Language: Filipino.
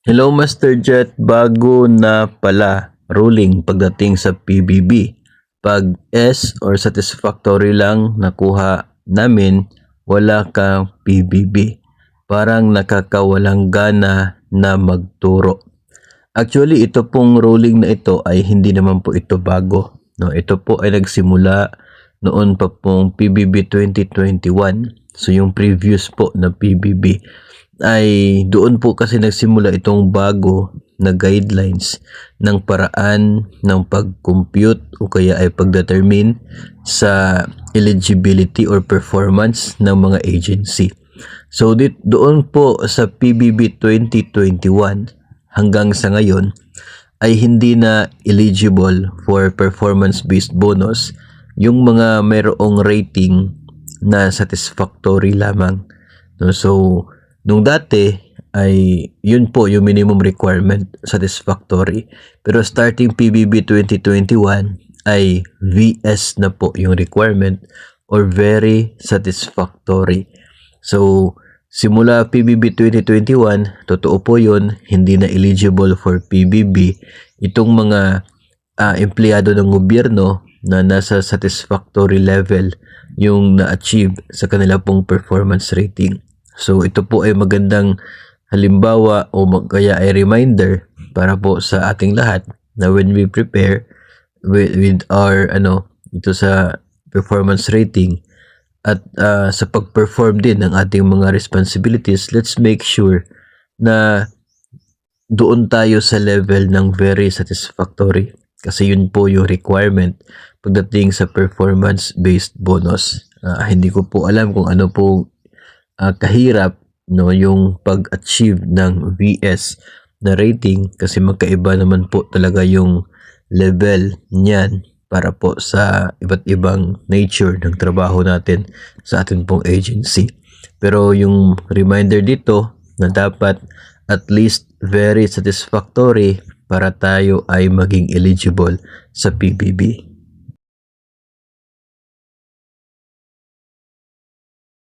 Hello Master Jet, bago na pala ruling pagdating sa PBB. Pag S or satisfactory lang nakuha namin, wala kang PBB. Parang nakakawalang gana na magturo. Actually, ito pong ruling na ito ay hindi naman po ito bago. No, ito po ay nagsimula noon pa pong PBB 2021. So yung previous po na PBB ay doon po kasi nagsimula itong bago na guidelines ng paraan ng pag-compute o kaya ay pag-determine sa eligibility or performance ng mga agency. So doon po sa PBB 2021 hanggang sa ngayon ay hindi na eligible for performance-based bonus yung mga mayroong rating na satisfactory lamang. No, so nung dati ay yun po yung minimum requirement, satisfactory. Pero starting PBB 2021 ay VS na po yung requirement or very satisfactory. So simula PBB 2021, totoo po yun, hindi na eligible for PBB itong mga empleyado ng gobyerno na nasa satisfactory level yung na-achieve sa kanila pong performance rating. So ito po ay magandang halimbawa o kaya ay reminder para po sa ating lahat na when we prepare with our ito sa performance rating at sa pag-perform din ng ating mga responsibilities, let's make sure na doon tayo sa level ng very satisfactory kasi yun po yung requirement pagdating sa performance-based bonus. Hindi ko po alam kung ano po kahirap yung pag-achieve ng VS na rating kasi magkaiba naman po talaga yung level niyan para po sa iba't ibang nature ng trabaho natin sa atin pong agency. Pero yung reminder dito na dapat at least very satisfactory para tayo ay maging eligible sa PBB.